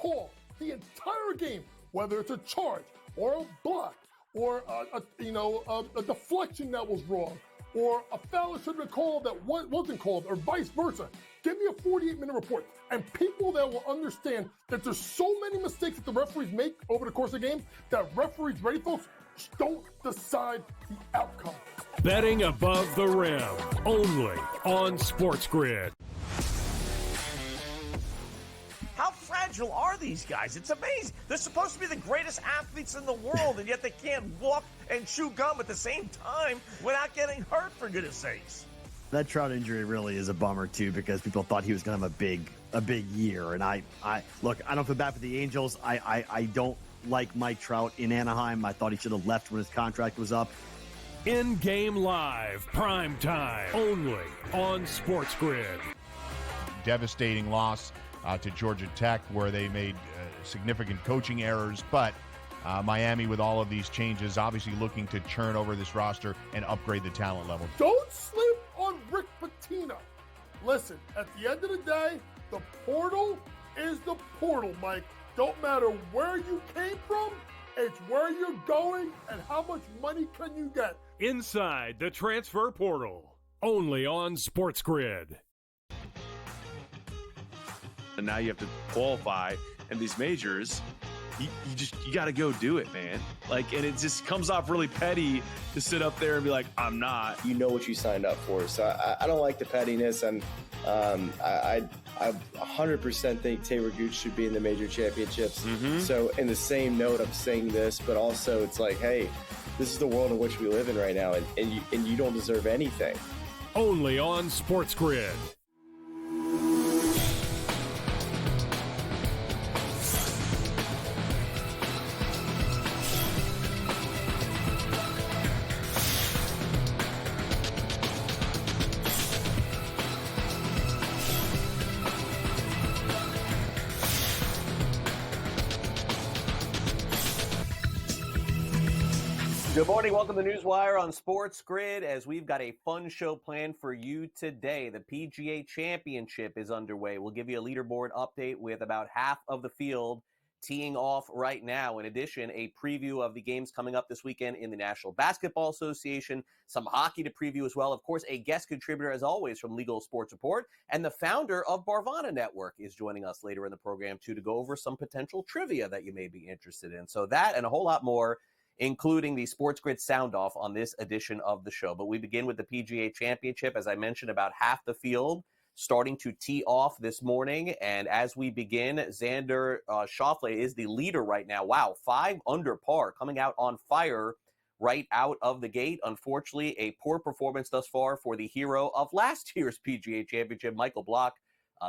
call the entire game, whether it's a charge or a block or a deflection that was wrong, or a foul that should have been called that wasn't called, or vice versa. Give me a 48-minute report. And people that will understand that there's so many mistakes that the referees make over the course of the game that referees, ready folks, don't decide the outcome. Betting above the rim, only on SportsGrid. How fragile are these guys? It's amazing. They're supposed to be the greatest athletes in the world, and yet they can't walk and chew gum at the same time without getting hurt, for goodness sakes. That Trout injury really is a bummer, too, because people thought he was going to have a big year. And I look, I don't feel bad for the Angels. I don't like Mike Trout in Anaheim. I thought he should have left when his contract was up. In-game live, prime time, only on SportsGrid. Devastating loss to Georgia Tech, where they made significant coaching errors, but Miami, with all of these changes, obviously looking to churn over this roster and upgrade the talent level. Don't sleep on Rick Pitino. Listen, at the end of the day, the portal is the portal, Mike. Don't matter where you came from, it's where you're going and how much money can you get. Inside the transfer portal, only on SportsGrid. And now you have to qualify in these majors. You got to go do it, man. Like, and it just comes off really petty to sit up there and be like, I'm not. You know what you signed up for. So I don't like the pettiness. And I 100% think Taylor Gooch should be in the major championships. Mm-hmm. So in the same note, I'm saying this, but also it's like, hey, this is the world in which we live in right now, and you don't deserve anything. Only on SportsGrid. Good morning. Welcome to NewsWire on SportsGrid, as we've got a fun show planned for you today. The PGA Championship is underway. We'll give you a leaderboard update with about half of the field teeing off right now. In addition, a preview of the games coming up this weekend in the National Basketball Association, some hockey to preview as well. Of course, a guest contributor, as always, from Legal Sports Report, and the founder of Barvanna Network is joining us later in the program, too, to go over some potential trivia that you may be interested in. So that and a whole lot more, including the SportsGrid sound-off on this edition of the show. But we begin with the PGA Championship. As I mentioned, about half the field starting to tee off this morning. And as we begin, Xander Schauffele is the leader right now. Wow, 5 under par, coming out on fire right out of the gate. Unfortunately, a poor performance thus far for the hero of last year's PGA Championship, Michael Block.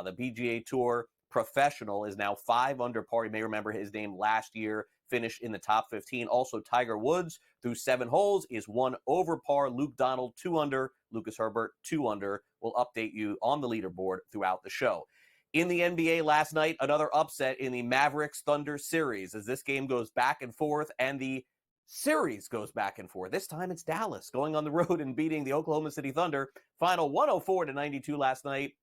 The PGA Tour professional is now 5 under par. You may remember his name last year, finished in the top 15. Also, Tiger Woods, through 7 holes, is 1 over par. Luke Donald, 2 under. Lucas Herbert, 2 under. We'll update you on the leaderboard throughout the show. In the NBA last night, another upset in the Mavericks-Thunder series, as this game goes back and forth, and the series goes back and forth. This time it's Dallas going on the road and beating the Oklahoma City Thunder. Final 104-92 last night.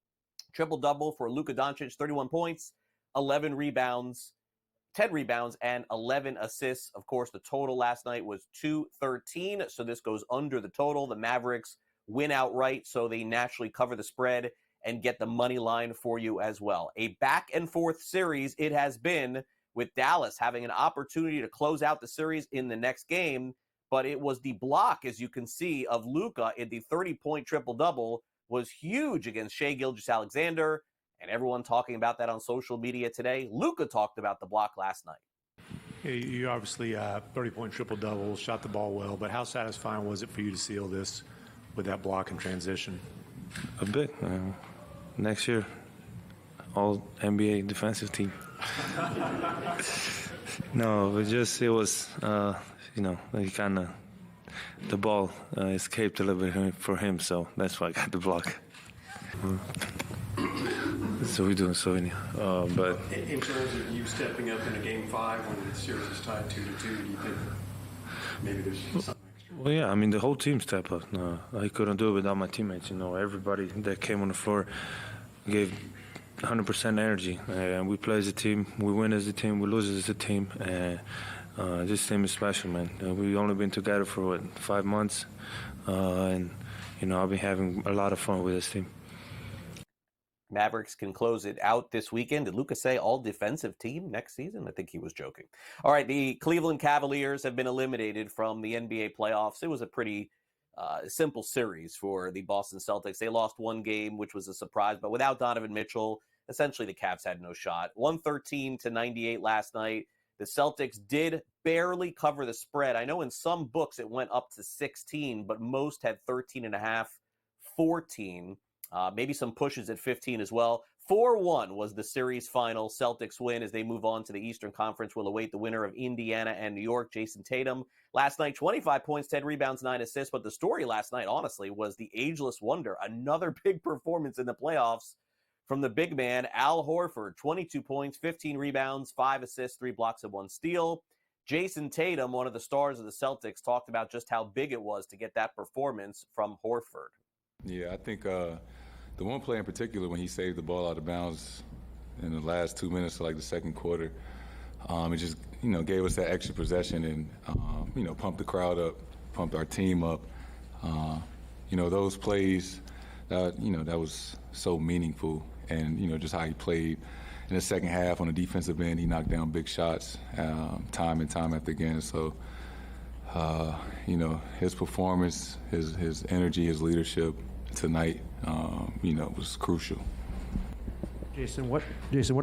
Triple-double for Luka Doncic, 31 points, 11 rebounds, 10 rebounds, and 11 assists. Of course, the total last night was 213, so this goes under the total. The Mavericks win outright, so they naturally cover the spread and get the money line for you as well. A back-and-forth series it has been, with Dallas having an opportunity to close out the series in the next game, but it was the block, as you can see, of Luka in the 30-point triple-double was huge against Shai Gilgeous-Alexander, and everyone talking about that on social media today. Luka talked about the block last night. Yeah, you obviously 30-point triple-double, shot the ball well, but how satisfying was it for you to seal this with that block and transition? A bit. Next year, all NBA defensive team. No, it was, like kind of, the ball escaped a little bit for him, so that's why I got the block. So we're doing so anyhow. But in terms of you stepping up in a game 5 when the series is tied 2-2, do you think maybe there's something extra? Well, yeah, I mean, the whole team stepped up. No, I couldn't do it without my teammates. Everybody that came on the floor gave 100% energy. And we play as a team. We win as a team. We lose as a team. And this team is special, man. We've only been together for, 5 months? And, I've been having a lot of fun with this team. Mavericks can close it out this weekend. Did Lucas say all defensive team next season? I think he was joking. All right, the Cleveland Cavaliers have been eliminated from the NBA playoffs. It was a pretty simple series for the Boston Celtics. They lost one game, which was a surprise, but without Donovan Mitchell, essentially the Cavs had no shot. 113-98 last night. The Celtics did barely cover the spread. I know in some books it went up to 16, but most had 13.5, 14. Maybe some pushes at 15 as well. 4-1 was the series final. Celtics win as they move on to the Eastern Conference. Will await the winner of Indiana and New York, Jason Tatum. Last night, 25 points, 10 rebounds, 9 assists. But the story last night, honestly, was the ageless wonder. Another big performance in the playoffs from the big man, Al Horford. 22 points, 15 rebounds, 5 assists, 3 blocks, and 1 steal. Jason Tatum, one of the stars of the Celtics, talked about just how big it was to get that performance from Horford. Yeah, I think the one play in particular when he saved the ball out of bounds in the last 2 minutes of like the second quarter, it just gave us that extra possession and pumped the crowd up, pumped our team up. Those plays that was so meaningful, and just how he played in the second half on the defensive end. He knocked down big shots time and time after again. So his performance, his energy, his leadership tonight, was crucial. Jason, what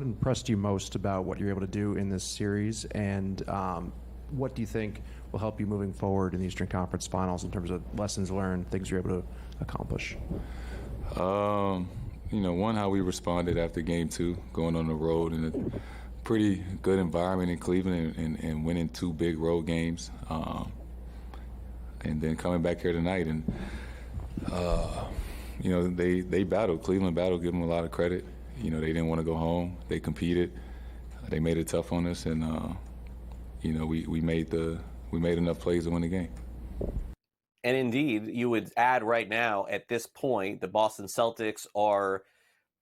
impressed you most about what you're able to do in this series, and what do you think will help you moving forward in the Eastern Conference Finals in terms of lessons learned, things you're able to accomplish? One, how we responded after Game 2, going on the road in a pretty good environment in Cleveland and winning 2 big road games, and then coming back here tonight and. They battled. Cleveland battled. Give them a lot of credit. They didn't want to go home. They competed. They made it tough on us, and we made enough plays to win the game. And indeed, you would add right now at this point, the Boston Celtics are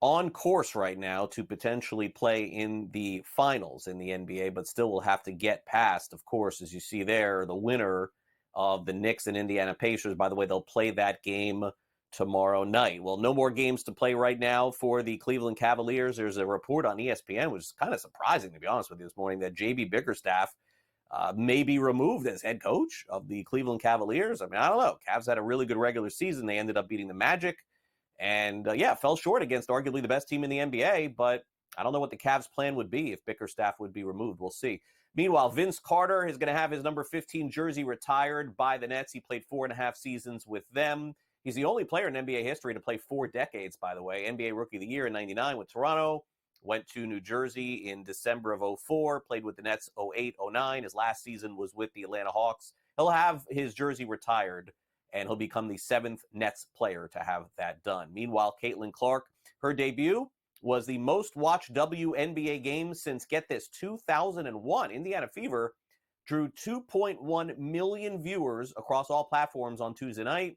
on course right now to potentially play in the finals in the NBA, but still will have to get past, of course, as you see there, the winner of the Knicks and Indiana Pacers. By the way, they'll play that game tomorrow night. Well, no more games to play right now for the Cleveland Cavaliers. There's a report on ESPN, which is kind of surprising, to be honest with you, this morning, that J.B. Bickerstaff may be removed as head coach of the Cleveland Cavaliers. I mean, I don't know. Cavs had a really good regular season. They ended up beating the Magic and, fell short against arguably the best team in the NBA. But I don't know what the Cavs' plan would be if Bickerstaff would be removed. We'll see. Meanwhile, Vince Carter is going to have his number 15 jersey retired by the Nets. He played 4.5 seasons with them. He's the only player in NBA history to play 4 decades, by the way. NBA Rookie of the Year in 99 with Toronto. Went to New Jersey in December of 04. Played with the Nets 08, 09. His last season was with the Atlanta Hawks. He'll have his jersey retired, and he'll become the 7th Nets player to have that done. Meanwhile, Caitlin Clark, her debut was the most watched WNBA game since, get this, 2001. Indiana Fever drew 2.1 million viewers across all platforms on Tuesday night.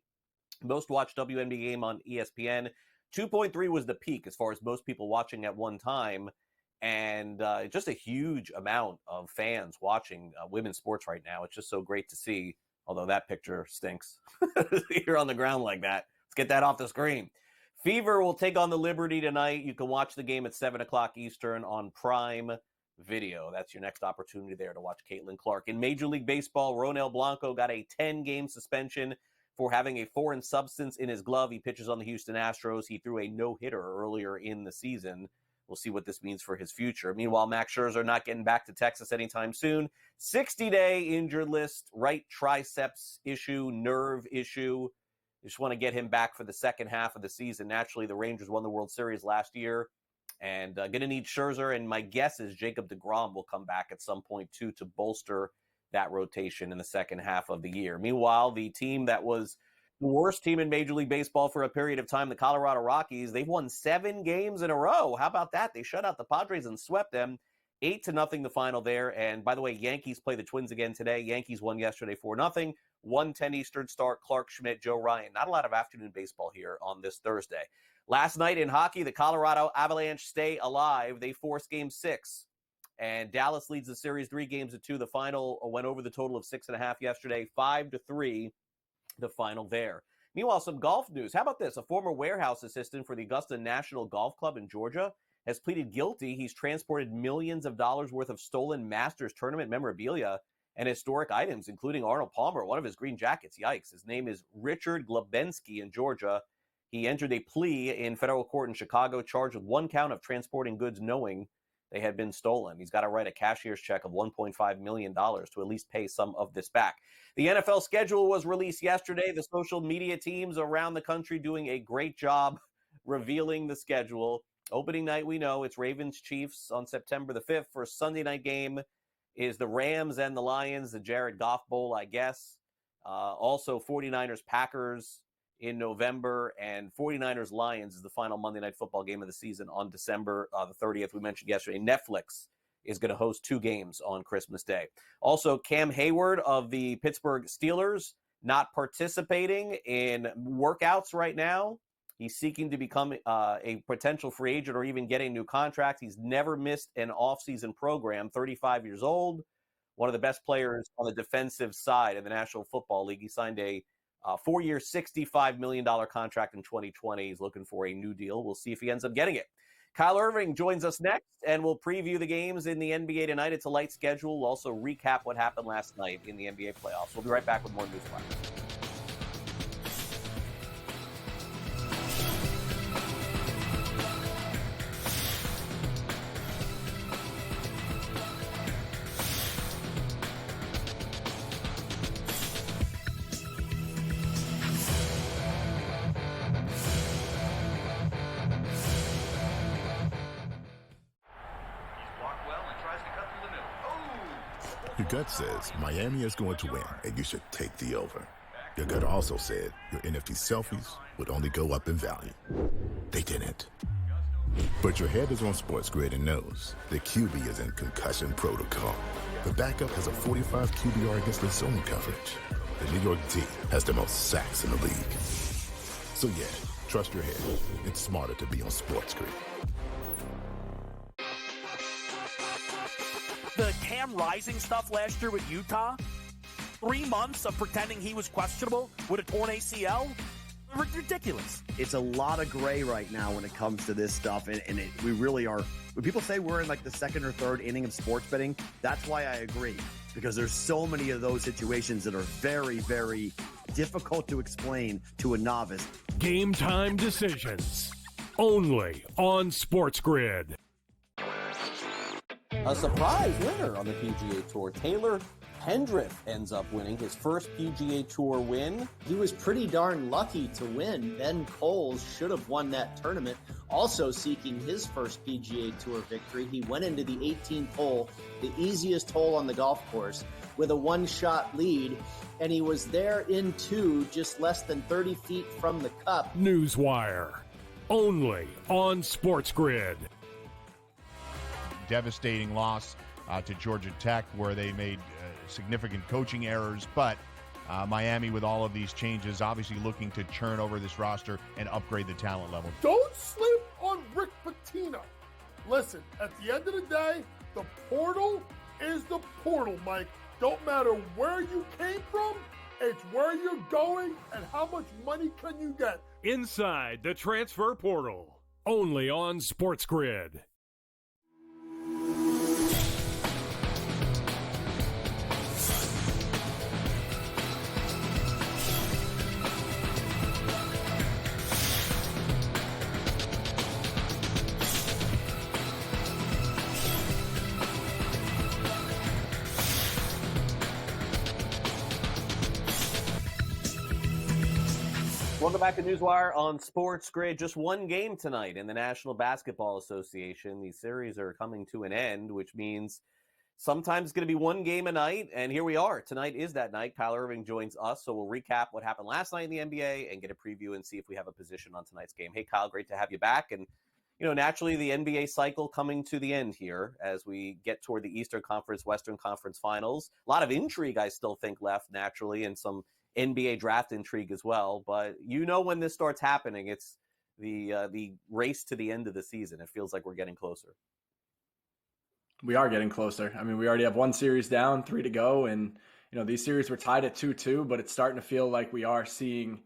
Most watched WNBA game on ESPN. 2.3 was the peak as far as most people watching at one time. And just a huge amount of fans watching women's sports right now. It's just so great to see, although that picture stinks. You're on the ground like that. Let's get that off the screen. Fever will take on the Liberty tonight. You can watch the game at 7 o'clock Eastern on Prime Video. That's your next opportunity there to watch Caitlin Clark. In Major League Baseball, Ronel Blanco got a 10-game suspension for having a foreign substance in his glove. He pitches on the Houston Astros. He threw a no-hitter earlier in the season. We'll see what this means for his future. Meanwhile, Max Scherzer not getting back to Texas anytime soon. 60-day injured list, right triceps issue, nerve issue. You just want to get him back for the second half of the season. Naturally, the Rangers won the World Series last year, and going to need Scherzer. And my guess is Jacob deGrom will come back at some point, too, to bolster that rotation in the second half of the year. Meanwhile, the team that was the worst team in Major League Baseball for a period of time, the Colorado Rockies, they've won 7 games in a row. How about that? They shut out the Padres and swept them 8-0 the final there. And by the way, Yankees play the Twins again today. Yankees won yesterday 4-0. 1:10 Eastern start, Clark Schmidt, Joe Ryan. Not a lot of afternoon baseball here on this Thursday. Last night in hockey, the Colorado Avalanche stay alive. They force Game 6. And Dallas leads the series 3-2. The final went over the total of 6.5 yesterday, 5-3, the final there. Meanwhile, some golf news. How about this? A former warehouse assistant for the Augusta National Golf Club in Georgia has pleaded guilty. He's transported millions of dollars worth of stolen Masters tournament memorabilia and historic items, including Arnold Palmer, one of his green jackets. Yikes. His name is Richard Glabensky in Georgia. He entered a plea in federal court in Chicago, charged with 1 count of transporting goods knowing they had been stolen. He's got to write a cashier's check of $1.5 million to at least pay some of this back. The NFL schedule was released yesterday. The social media teams around the country doing a great job revealing the schedule. Opening night, we know it's Ravens-Chiefs on September the 5th. For a Sunday night game is the Rams and the Lions, the Jared Goff Bowl, I guess. Also, 49ers-Packers in November, and 49ers-Lions is the final Monday Night Football game of the season on December the 30th. We mentioned yesterday, Netflix is going to host 2 games on Christmas Day. Also, Cam Hayward of the Pittsburgh Steelers not participating in workouts right now. He's seeking to become a potential free agent or even get a new contract. He's never missed an offseason program, 35 years old, one of the best players on the defensive side of the National Football League. He signed a 4-year, $65 million contract in 2020. He's looking for a new deal. We'll see if he ends up getting it. Kyle Irving joins us next, and we'll preview the games in the NBA tonight. It's a light schedule. We'll also recap what happened last night in the NBA playoffs. We'll be right back with more NewsWire. Your gut says Miami is going to win, and you should take the over. Your gut also said your NFT selfies would only go up in value. They didn't. But your head is on SportsGrid and knows that QB is in concussion protocol. The backup has a 45 QBR against the zone coverage. The New York D has the most sacks in the league. So yeah, trust your head. It's smarter to be on SportsGrid. The Cam Rising stuff last year with Utah, 3 months of pretending he was questionable with a torn ACL, ridiculous. It's a lot of gray right now when it comes to this stuff, and we really are. When people say we're in like the second or third inning of sports betting, that's why I agree, because there's so many of those situations that are very, very difficult to explain to a novice. Game time decisions, only on SportsGrid. A surprise winner on the PGA Tour. Taylor Pendrith ends up winning his first PGA Tour win. He was pretty darn lucky to win. Ben Coles should have won that tournament, also seeking his first PGA Tour victory. He went into the 18th hole, the easiest hole on the golf course, with a one-shot lead, and he was there in 2, just less than 30 feet from the cup. NewsWire, only on SportsGrid. Devastating loss to Georgia Tech, where they made significant coaching errors. But Miami, with all of these changes, obviously looking to churn over this roster and upgrade the talent level. Don't sleep on Rick Pitino. Listen, at the end of the day, the portal is the portal, Mike. Don't matter where you came from, it's where you're going and how much money can you get. Inside the transfer portal, only on SportsGrid. Welcome back to NewsWire on SportsGrid. Just one game tonight in the National Basketball Association. These series are coming to an end, which means sometimes it's going to be one game a night, and here we are. Tonight is that night. Kyle Irving joins us, so we'll recap what happened last night in the NBA and get a preview and see if we have a position on tonight's game. Hey, Kyle, great to have you back. And, you know, naturally the NBA cycle coming to the end here as we get toward the Eastern Conference, Western Conference Finals. A lot of intrigue, I still think, left naturally, and some NBA draft intrigue as well. But you know when this starts happening, it's the race to the end of the season. It feels like we're getting closer. We are getting closer. I mean, we already have one series down, 3 to go, and these series were tied at 2-2, but it's starting to feel like we are seeing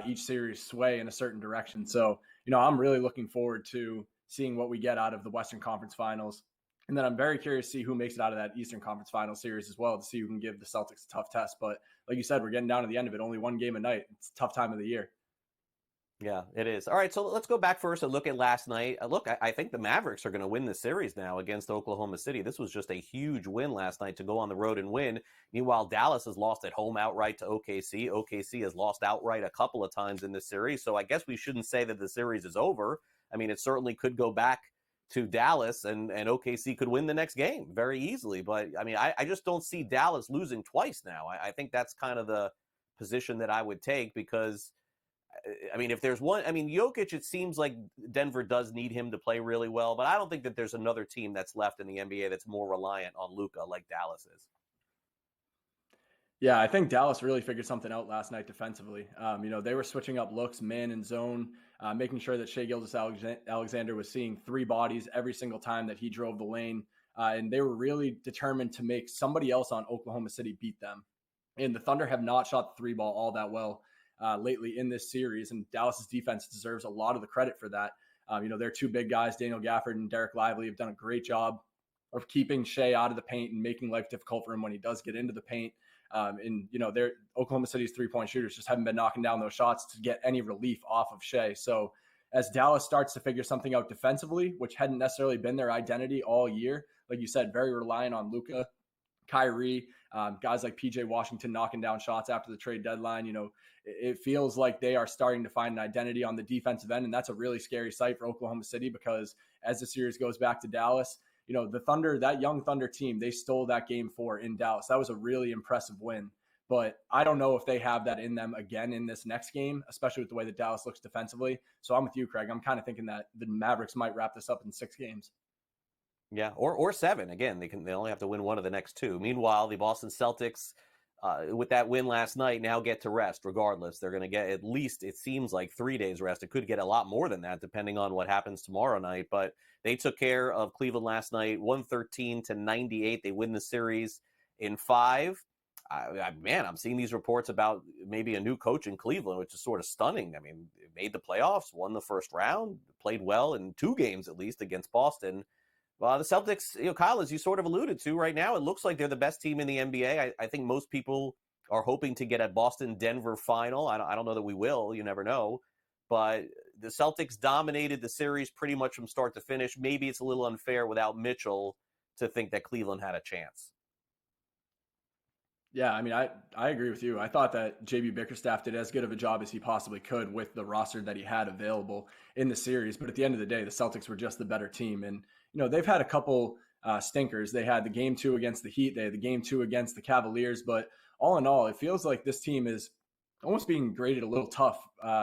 each series sway in a certain direction. So, I'm really looking forward to seeing what we get out of the Western Conference Finals. And then I'm very curious to see who makes it out of that Eastern Conference Finals series as well, to see who can give the Celtics a tough test. But like you said, we're getting down to the end of it. Only one game a night. It's a tough time of the year. Yeah, it is. All right, so let's go back first and look at last night. Look, I think the Mavericks are going to win this series now against Oklahoma City. This was just a huge win last night to go on the road and win. Meanwhile, Dallas has lost at home outright to OKC. OKC has lost outright a couple of times in this series. So I guess we shouldn't say that the series is over. I mean, it certainly could go back to Dallas and OKC could win the next game very easily. But, I mean, I just don't see Dallas losing twice now. I think that's kind of the position that I would take because – I mean, if there's one, I mean, Jokic, it seems like Denver does need him to play really well, but I don't think that there's another team that's left in the NBA that's more reliant on Luka like Dallas is. Yeah, I think Dallas really figured something out last night defensively. They were switching up looks, man and zone, making sure that Shai Gilgeous-Alexander was seeing 3 bodies every single time that he drove the lane. And they were really determined to make somebody else on Oklahoma City beat them. And the Thunder have not shot the 3 ball all that well lately in this series, and Dallas's defense deserves a lot of the credit for that. Their 2 big guys, Daniel Gafford and Derek Lively, have done a great job of keeping Shai out of the paint and making life difficult for him when he does get into the paint. Their Oklahoma City's 3-point shooters just haven't been knocking down those shots to get any relief off of Shai. So as Dallas starts to figure something out defensively, which hadn't necessarily been their identity all year, like you said, very reliant on Luka, Kyrie, guys like PJ Washington knocking down shots after the trade deadline. It feels like they are starting to find an identity on the defensive end, and that's a really scary sight for Oklahoma City because as the series goes back to Dallas, the Thunder, that young Thunder team, they stole that Game 4 in Dallas. That was a really impressive win, but I don't know if they have that in them again in this next game, especially with the way that Dallas looks defensively. So I'm with you, Craig. I'm kind of thinking that the Mavericks might wrap this up in 6 games. Yeah, or 7. Again, they only have to win one of the next 2. Meanwhile, the Boston Celtics, with that win last night, now get to rest regardless. They're going to get at least, it seems like, 3 days rest. It could get a lot more than that depending on what happens tomorrow night. But they took care of Cleveland last night, 113-98. They win the series in 5. I'm seeing these reports about maybe a new coach in Cleveland, which is sort of stunning. I mean, they made the playoffs, won the first round, played well in 2 games at least against Boston. Well, the Celtics, Kyle, as you sort of alluded to right now, it looks like they're the best team in the NBA. I think most people are hoping to get a Boston-Denver final. I don't know that we will. You never know. But the Celtics dominated the series pretty much from start to finish. Maybe it's a little unfair without Mitchell to think that Cleveland had a chance. Yeah, I mean, I agree with you. I thought that JB Bickerstaff did as good of a job as he possibly could with the roster that he had available in the series. But at the end of the day, the Celtics were just the better team. And, they've had a couple stinkers. They had the Game 2 against the Heat. They had the Game 2 against the Cavaliers. But all in all, it feels like this team is almost being graded a little tough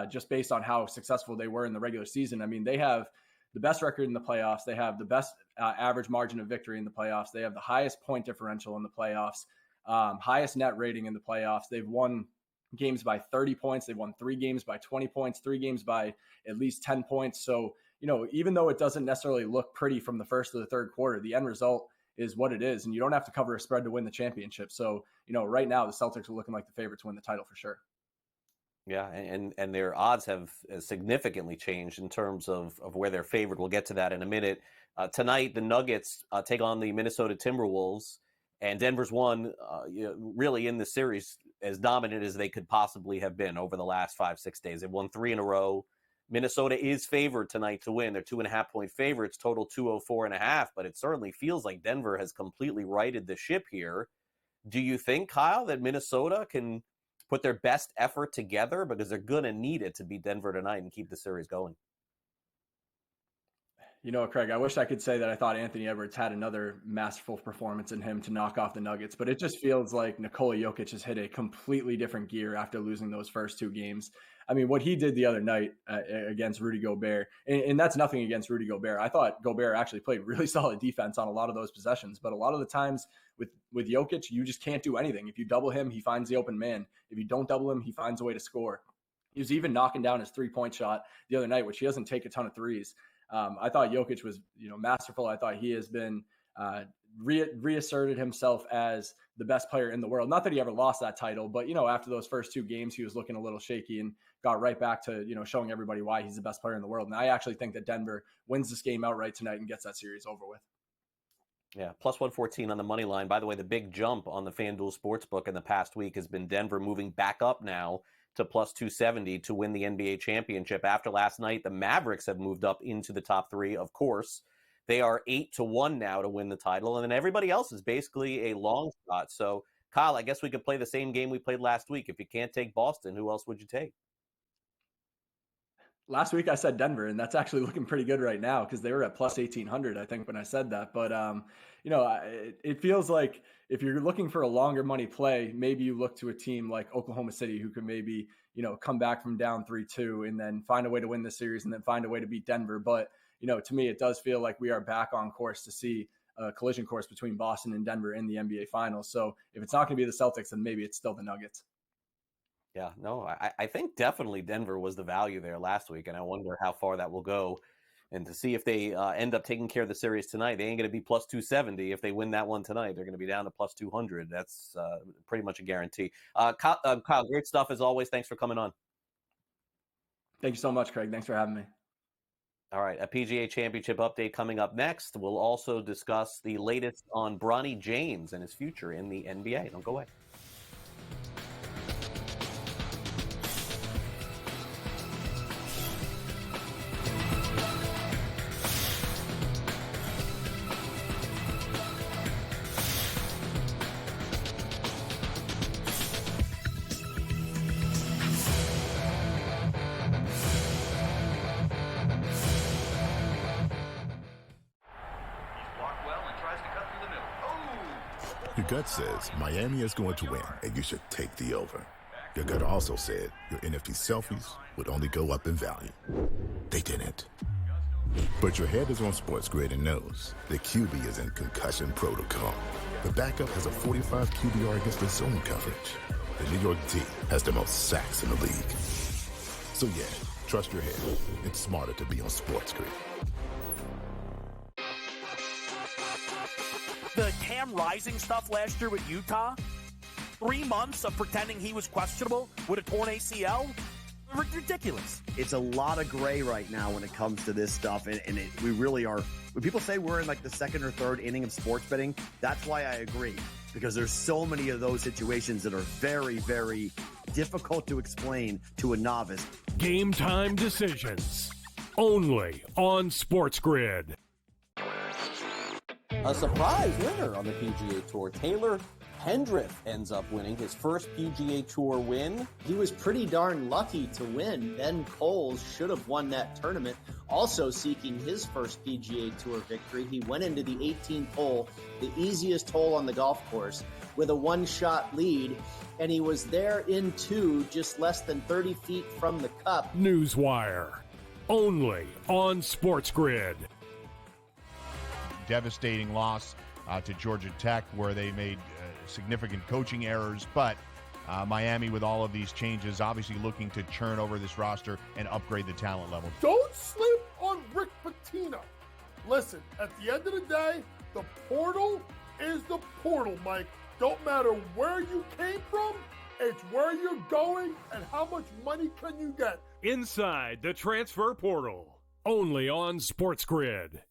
just based on how successful they were in the regular season. I mean, they have the best record in the playoffs. They have the best average margin of victory in the playoffs. They have the highest point differential in the playoffs. Highest net rating in the playoffs. They've won games by 30 points. They've won 3 games by 20 points, 3 games by at least 10 points. So, even though it doesn't necessarily look pretty from the first to the third quarter, the end result is what it is. And you don't have to cover a spread to win the championship. So, right now the Celtics are looking like the favorite to win the title for sure. Yeah, and their odds have significantly changed in terms of where they're favored. We'll get to that in a minute. Tonight, the Nuggets take on the Minnesota Timberwolves. And Denver's won really in the series as dominant as they could possibly have been over the last 5-6 days. They've won 3 in a row. Minnesota is favored tonight to win. They're 2.5-point favorites, total 204.5. But it certainly feels like Denver has completely righted the ship here. Do you think, Kyle, that Minnesota can put their best effort together? Because they're going to need it to beat Denver tonight and keep the series going. Craig, I wish I could say that I thought Anthony Edwards had another masterful performance in him to knock off the Nuggets, but it just feels like Nikola Jokic has hit a completely different gear after losing those first 2 games. I mean, what he did the other night against Rudy Gobert, and that's nothing against Rudy Gobert. I thought Gobert actually played really solid defense on a lot of those possessions, but a lot of the times with Jokic, you just can't do anything. If you double him, he finds the open man. If you don't double him, he finds a way to score. He was even knocking down his 3-point shot the other night, which he doesn't take a ton of threes. I thought Jokic was, masterful. I thought he has been reasserted himself as the best player in the world. Not that he ever lost that title, but, after those first 2 games, he was looking a little shaky and got right back to, showing everybody why he's the best player in the world. And I actually think that Denver wins this game outright tonight and gets that series over with. Yeah, plus 114 on the money line. By the way, the big jump on the FanDuel Sportsbook in the past week has been Denver moving back up now to plus 270 to win the NBA championship. After last night, the Mavericks have moved up into the top 3, of course. They are 8-1 now to win the title, and then everybody else is basically a long shot. So, Kyle, I guess we could play the same game we played last week. If you can't take Boston, who else would you take? Last week I said Denver, and that's actually looking pretty good right now because they were at plus 1,800, I think, when I said that. But, it feels like if you're looking for a longer money play, maybe you look to a team like Oklahoma City who could maybe, come back from down 3-2 and then find a way to win the series and then find a way to beat Denver. But, to me, it does feel like we are back on course to see a collision course between Boston and Denver in the NBA Finals. So if it's not going to be the Celtics, then maybe it's still the Nuggets. Yeah, no, I think definitely Denver was the value there last week, and I wonder how far that will go. And to see if they end up taking care of the series tonight, they ain't going to be plus 270. If they win that one tonight, they're going to be down to plus 200. That's pretty much a guarantee. Kyle, great stuff as always. Thanks for coming on. Thank you so much, Craig. Thanks for having me. All right, a PGA Championship update coming up next. We'll also discuss the latest on Bronny James and his future in the NBA. Don't go away. Your gut says Miami is going to win, and you should take the over. Your gut also said your NFT selfies would only go up in value. They didn't. But your head is on SportsGrid and knows that QB is in concussion protocol. The backup has a 45 QBR against the zone coverage. The New York D has the most sacks in the league. So yeah, trust your head. It's smarter to be on SportsGrid. The Cam Rising stuff last year with Utah, 3 months of pretending he was questionable with a torn ACL, ridiculous. It's a lot of gray right now when it comes to this stuff, and we really are. When people say we're in like the second or third inning of sports betting, that's why I agree, because there's so many of those situations that are very, very difficult to explain to a novice. Game time decisions, only on SportsGrid. A surprise winner on the PGA Tour. Taylor Pendrith ends up winning his first PGA Tour win. He was pretty darn lucky to win. Ben Coles should have won that tournament. Also seeking his first PGA Tour victory, he went into the 18th hole, the easiest hole on the golf course, with a one-shot lead, and he was there in 2, just less than 30 feet from the cup. NewsWire, only on SportsGrid. Devastating loss to Georgia Tech, where they made significant coaching errors. But Miami, with all of these changes, obviously looking to churn over this roster and upgrade the talent level. Don't sleep on Rick Pitino. Listen, at the end of the day, the portal is the portal, Mike. Don't matter where you came from, it's where you're going and how much money can you get. Inside the transfer portal, only on SportsGrid.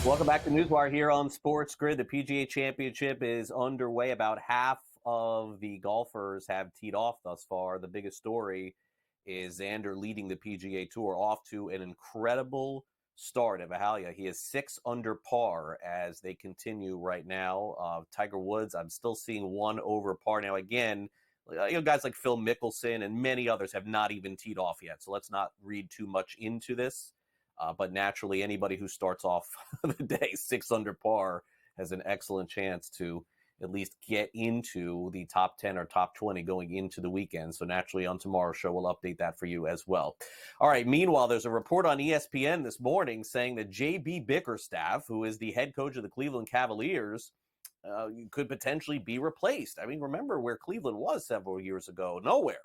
Welcome back to NewsWire here on SportsGrid. The PGA Championship is underway. About half of the golfers have teed off thus far. The biggest story is Xander leading the PGA Tour off to an incredible start at Valhalla. He is 6 under par as they continue right now. Tiger Woods, I'm still seeing 1 over par. Now, again, guys like Phil Mickelson and many others have not even teed off yet, so let's not read too much into this. But naturally, anybody who starts off the day 6 under par has an excellent chance to at least get into the top 10 or top 20 going into the weekend. So naturally, on tomorrow's show, we'll update that for you as well. All right, meanwhile, there's a report on ESPN this morning saying that J.B. Bickerstaff, who is the head coach of the Cleveland Cavaliers, could potentially be replaced. I mean, remember where Cleveland was several years ago? Nowhere.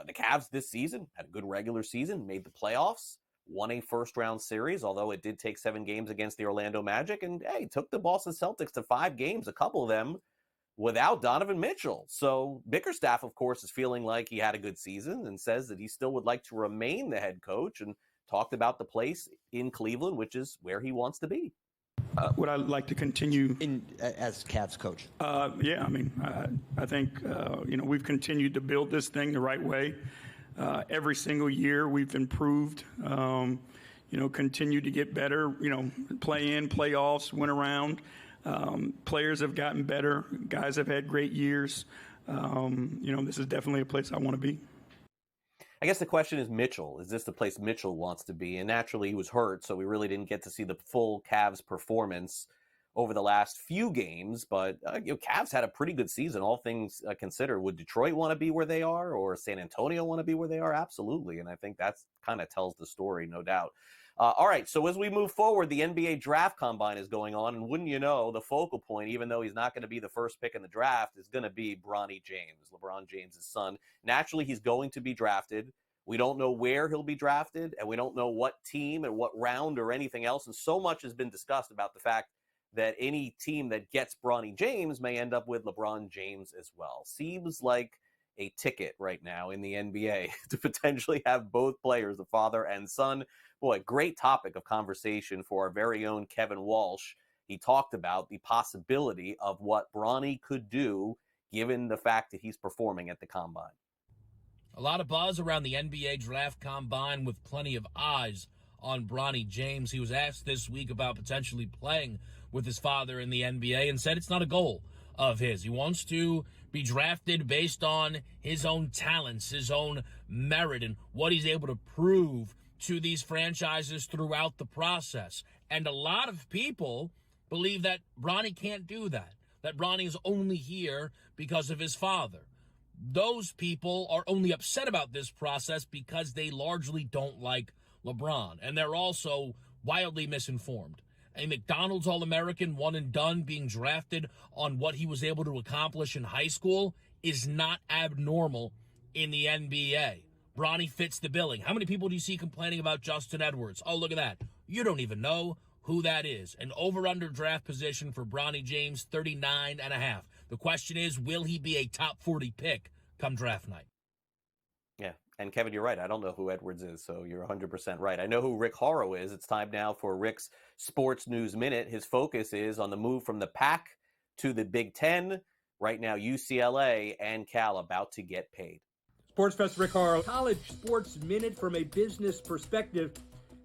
The Cavs this season had a good regular season, made the playoffs, won a first-round series, although it did take 7 games against the Orlando Magic, and, hey, took the Boston Celtics to 5 games, a couple of them without Donovan Mitchell. So Bickerstaff, of course, is feeling like he had a good season and says that he still would like to remain the head coach, and talked about the place in Cleveland, which is where he wants to be. Would I like to continue as Cavs coach? Yeah, I mean, I think we've continued to build this thing the right way. Every single year we've improved. Continued to get better. Play in, playoffs, win around. Players have gotten better. Guys have had great years. This is definitely a place I want to be. I guess the question is Mitchell. Is this the place Mitchell wants to be? And naturally, he was hurt, so we really didn't get to see the full Cavs performance over the last few games. But Cavs had a pretty good season, all things considered. Would Detroit want to be where they are, or San Antonio want to be where they are? Absolutely, and I think that kind of tells the story, no doubt. All right, so as we move forward, the NBA Draft Combine is going on, and wouldn't you know, the focal point, even though he's not going to be the first pick in the draft, is going to be Bronny James, LeBron James' son. Naturally, he's going to be drafted. We don't know where he'll be drafted, and we don't know what team and what round or anything else, and so much has been discussed about the fact that any team that gets Bronny James may end up with LeBron James as well. Seems like a ticket right now in the NBA to potentially have both players, the father and son. Boy, great topic of conversation for our very own Kevin Walsh. He talked about the possibility of what Bronny could do given the fact that he's performing at the Combine. A lot of buzz around the NBA Draft Combine with plenty of eyes on Bronny James. He was asked this week about potentially playing with his father in the NBA and said it's not a goal of his. He wants to be drafted based on his own talents, his own merit, and what he's able to prove to these franchises throughout the process. And a lot of people believe that Bronny can't do that Bronny is only here because of his father. Those people are only upset about this process because they largely don't like LeBron, and they're also wildly misinformed. A McDonald's All-American, one and done, being drafted on what he was able to accomplish in high school is not abnormal in the NBA. Bronny fits the billing. How many people do you see complaining about Justin Edwards? Oh, look at that. You don't even know who that is. An over-under draft position for Bronny James, 39.5. The question is, will he be a top 40 pick come draft night? Yeah, and Kevin, you're right. I don't know who Edwards is, so you're 100% right. I know who Rick Horrow is. It's time now for Rick's Sports News Minute. His focus is on the move from the Pac to the Big Ten. Right now, UCLA and Cal about to get paid. Sports Fest Rick Horrow. College Sports Minute from a business perspective.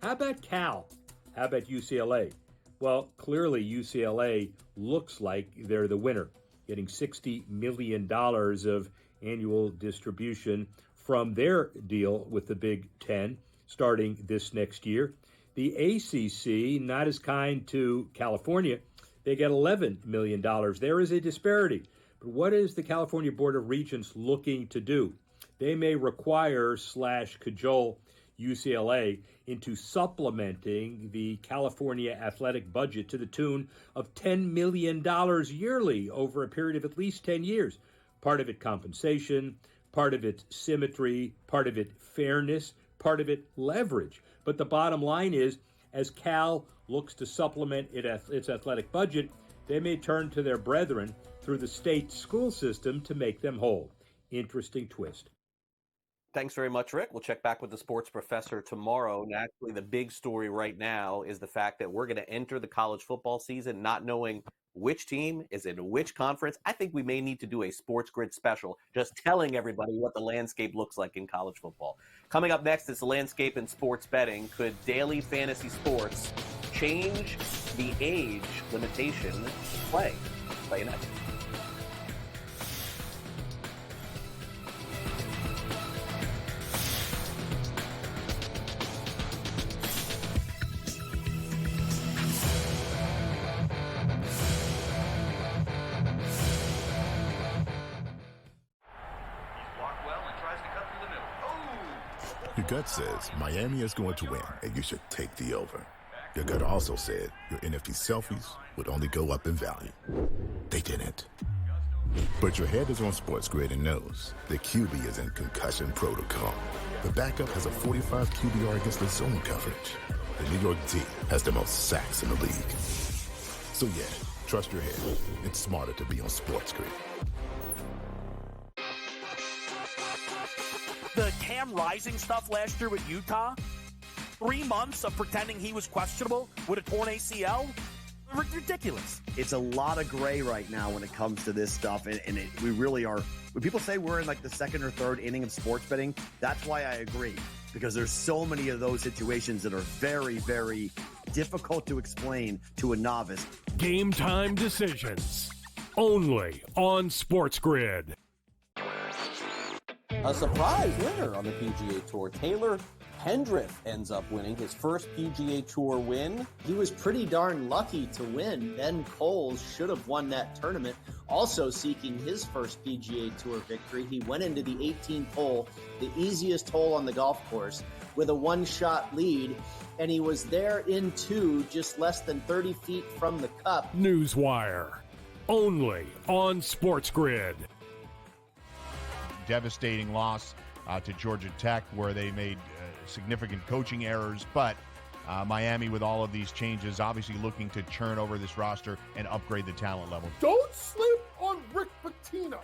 How about Cal? How about UCLA? Well, clearly UCLA looks like they're the winner, getting $60 million of annual distribution from their deal with the Big Ten starting this next year. The ACC, not as kind to California. They get $11 million. There is a disparity. But what is the California Board of Regents looking to do? They may require / cajole UCLA into supplementing the California athletic budget to the tune of $10 million yearly over a period of at least 10 years. Part of it compensation, part of it symmetry, part of it fairness, part of it leverage. But the bottom line is, as Cal looks to supplement its athletic budget, they may turn to their brethren through the state school system to make them whole. Interesting twist. Thanks very much, Rick. We'll check back with the sports professor tomorrow. Naturally, the big story right now is the fact that we're going to enter the college football season not knowing which team is in which conference. I think we may need to do a Sports Grid special just telling everybody what the landscape looks like in college football. Coming up next is the landscape in sports betting. Could daily fantasy sports change the age limitation to play? Play next. Your gut says Miami is going to win, and you should take the over. Your gut also said your NFT selfies would only go up in value. They didn't. But your head is on SportsGrid and knows the QB is in concussion protocol. The backup has a 45 QBR against the zone coverage. The New York D has the most sacks in the league. So yeah, trust your head. It's smarter to be on SportsGrid. The Cam Rising stuff last year with Utah, 3 months of pretending he was questionable with a torn ACL, ridiculous. It's a lot of gray right now when it comes to this stuff, and we really are. When people say we're in like the second or third inning of sports betting, that's why I agree, because there's so many of those situations that are very, very difficult to explain to a novice. Game time decisions, only on SportsGrid. A surprise winner on the PGA Tour. Taylor Pendrith ends up winning his first PGA Tour win. He was pretty darn lucky to win. Ben Coles should have won that tournament. Also seeking his first PGA Tour victory, he went into the 18th hole, the easiest hole on the golf course, with a one-shot lead, and he was there in two, just less than 30 feet from the cup. NewsWire, only on SportsGrid. Devastating loss to Georgia Tech, where they made significant coaching errors, but Miami, with all of these changes, obviously looking to churn over this roster and upgrade the talent level. Don't sleep on Rick Pitino.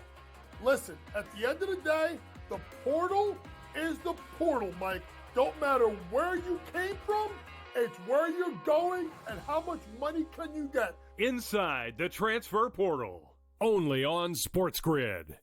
Listen, at the end of the day, the portal is the portal, Mike. Don't matter where you came from, it's where you're going and how much money can you get. Inside the transfer portal, only on SportsGrid.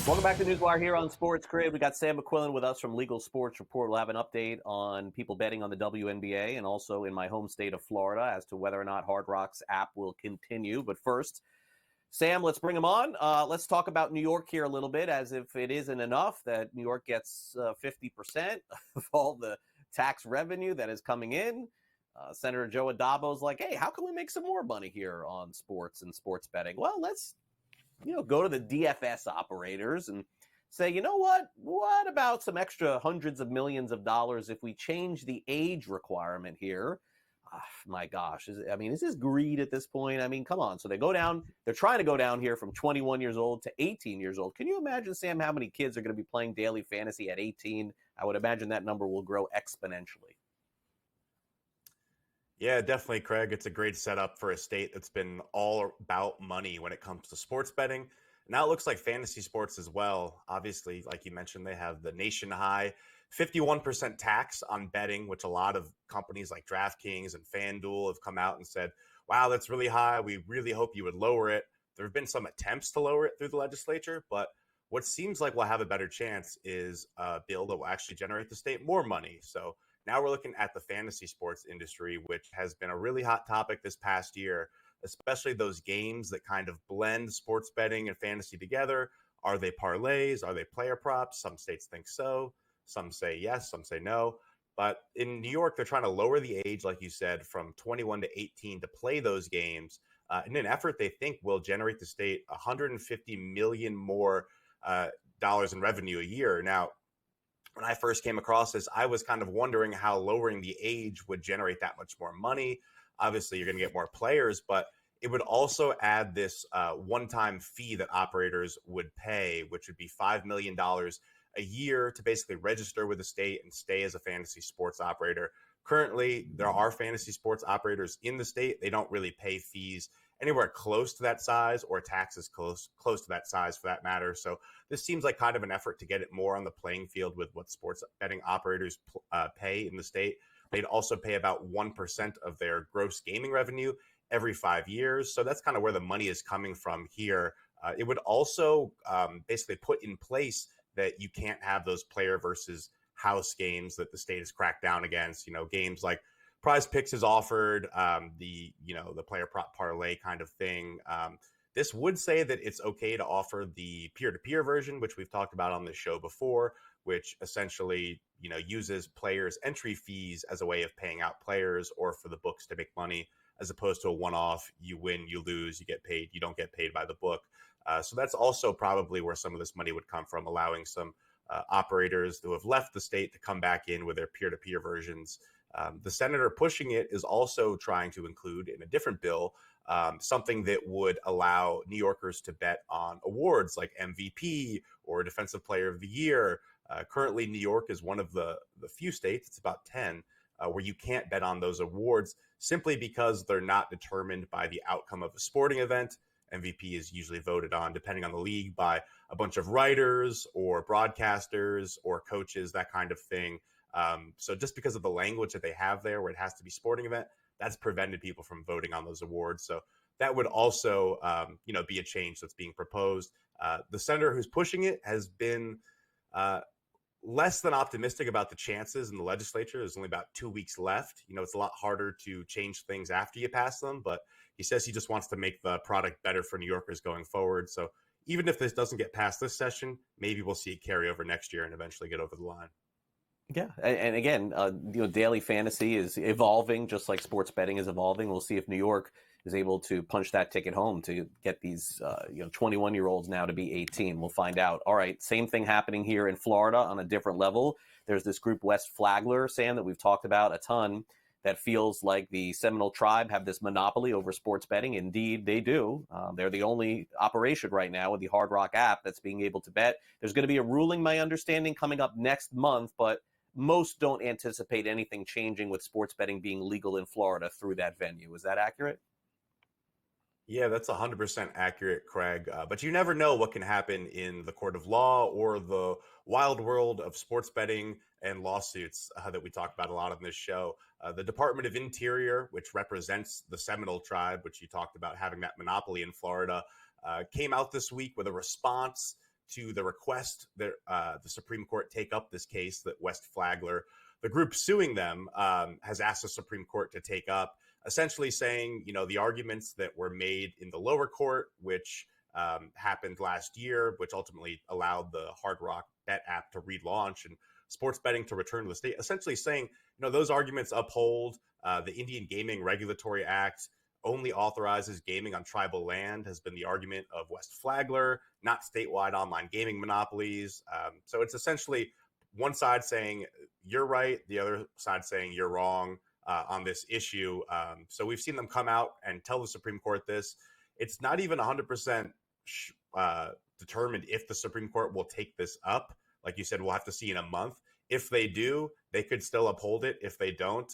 Welcome back to NewsWire here on SportsGrid. We got Sam McQuillan with us from Legal Sports Report. We'll have an update on people betting on the WNBA and also in my home state of Florida as to whether or not Hard Rock's app will continue. But first, Sam, let's bring him on. Let's talk about New York here a little bit, as if it isn't enough that New York gets 50% of all the tax revenue that is coming in. Senator Joe Adabo's like, hey, how can we make some more money here on sports and sports betting? Well, let's go to the DFS operators and say, you know what? What about some extra hundreds of millions of dollars if we change the age requirement here? My gosh. Is this greed at this point? I mean, come on. So they go down. They're trying to go down here from 21 years old to 18 years old. Can you imagine, Sam, how many kids are going to be playing daily fantasy at 18? I would imagine that number will grow exponentially. Yeah, definitely, Craig. It's a great setup for a state that's been all about money when it comes to sports betting. Now it looks like fantasy sports as well. Obviously, like you mentioned, they have the nation high 51% tax on betting, which a lot of companies like DraftKings and FanDuel have come out and said, wow, that's really high. We really hope you would lower it. There have been some attempts to lower it through the legislature, but what seems like we'll have a better chance is a bill that will actually generate the state more money. So now we're looking at the fantasy sports industry, which has been a really hot topic this past year, especially those games that kind of blend sports betting and fantasy together. Are they parlays? Are they player props? Some states think so. Some say yes, some say no. But in New York, they're trying to lower the age, like you said, from 21 to 18 to play those games in an effort they think will generate the state $150 million more dollars in revenue a year. Now, when I first came across this, I was kind of wondering how lowering the age would generate that much more money. Obviously, you're going to get more players, but it would also add this one-time fee that operators would pay, which would be $5 million a year to basically register with the state and stay as a fantasy sports operator. Currently, there are fantasy sports operators in the state. They don't really pay fees anywhere close to that size, or taxes close to that size for that matter. So this seems like kind of an effort to get it more on the playing field with what sports betting operators pay in the state. They'd also pay about 1% of their gross gaming revenue every 5 years. So that's kind of where the money is coming from here. It would also basically put in place that you can't have those player versus house games that the state has cracked down against, games like Prize Picks has offered the player prop parlay kind of thing. This would say that it's okay to offer the peer-to-peer version, which we've talked about on this show before, which essentially, uses players' entry fees as a way of paying out players or for the books to make money, as opposed to a one-off, you win, you lose, you get paid, you don't get paid by the book. So that's also probably where some of this money would come from, allowing some operators who have left the state to come back in with their peer-to-peer versions. The senator pushing it is also trying to include in a different bill something that would allow New Yorkers to bet on awards like MVP or Defensive Player of the Year. Currently, New York is one of the few states, it's about 10, where you can't bet on those awards simply because they're not determined by the outcome of a sporting event. MVP is usually voted on, depending on the league, by a bunch of writers or broadcasters or coaches, that kind of thing. So just because of the language that they have there, where it has to be sporting event, that's prevented people from voting on those awards. So that would also, be a change that's being proposed. The senator who's pushing it has been less than optimistic about the chances in the legislature. There's only about 2 weeks left. It's a lot harder to change things after you pass them, but he says he just wants to make the product better for New Yorkers going forward. So even if this doesn't get past this session, maybe we'll see it carry over next year and eventually get over the line. Yeah, and again, daily fantasy is evolving, just like sports betting is evolving. We'll see if New York is able to punch that ticket home to get these 21-year-olds now to be 18. We'll find out. All right, same thing happening here in Florida on a different level. There's this group West Flagler, Sam, that we've talked about a ton, that feels like the Seminole Tribe have this monopoly over sports betting. Indeed, they do. They're the only operation right now with the Hard Rock app that's being able to bet. There's going to be a ruling, my understanding, coming up next month, but most don't anticipate anything changing with sports betting being legal in Florida through that venue. Is that accurate? Yeah, that's 100% accurate, Craig. But you never know what can happen in the court of law or the wild world of sports betting and lawsuits that we talk about a lot on this show. The Department of Interior, which represents the Seminole Tribe, which you talked about having that monopoly in Florida, came out this week with a response to the request that the Supreme Court take up this case that West Flagler, the group suing them, has asked the Supreme Court to take up, essentially saying, the arguments that were made in the lower court, which happened last year, which ultimately allowed the Hard Rock Bet app to relaunch and sports betting to return to the state, essentially saying, those arguments uphold the Indian Gaming Regulatory Act only authorizes gaming on tribal land, has been the argument of West Flagler, not statewide online gaming monopolies. So it's essentially one side saying you're right, the other side saying you're wrong on this issue. So we've seen them come out and tell the Supreme Court this. It's not even 100% determined if the Supreme Court will take this up. Like you said, we'll have to see in a month. If they do, they could still uphold it. If they don't,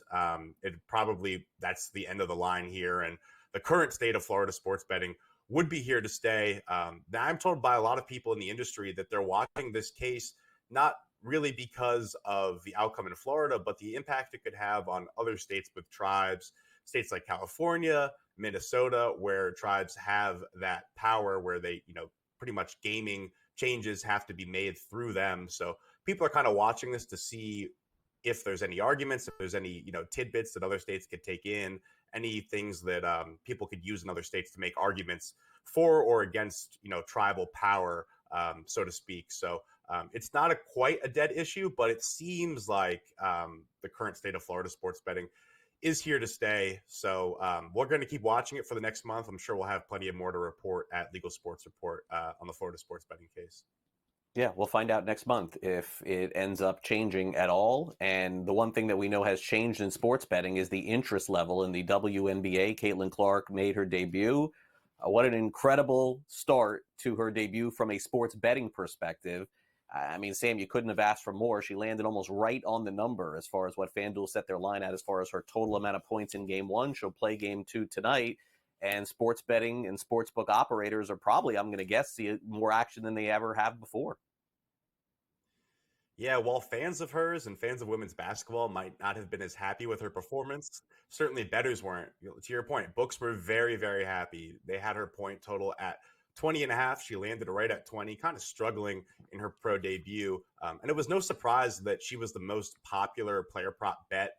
that's the end of the line here. And the current state of Florida sports betting would be here to stay. Now, I'm told by a lot of people in the industry that they're watching this case not really because of the outcome in Florida, but the impact it could have on other states with tribes, states like California, Minnesota, where tribes have that power where they, pretty much gaming changes have to be made through them. So people are kind of watching this to see if there's any arguments, if there's any, tidbits that other states could take in, any things that people could use in other states to make arguments for or against, tribal power, so to speak. So it's not quite a dead issue, but it seems like the current state of Florida sports betting is here to stay. So we're going to keep watching it for the next month. I'm sure we'll have plenty of more to report at Legal Sports Report on the Florida sports betting case. Yeah, we'll find out next month if it ends up changing at all. And the one thing that we know has changed in sports betting is the interest level in the WNBA. Caitlin Clark made her debut. What an incredible start to her debut from a sports betting perspective. I mean, Sam, you couldn't have asked for more. She landed almost right on the number as far as what FanDuel set their line at as far as her total amount of points in Game 1. She'll play Game 2 tonight. And sports betting and sportsbook operators are probably, I'm going to guess, see more action than they ever have before. Yeah, while fans of hers and fans of women's basketball might not have been as happy with her performance, certainly bettors weren't. To your point, books were very, very happy. They had her point total at 20.5. She landed right at 20, kind of struggling in her pro debut. And it was no surprise that she was the most popular player prop bet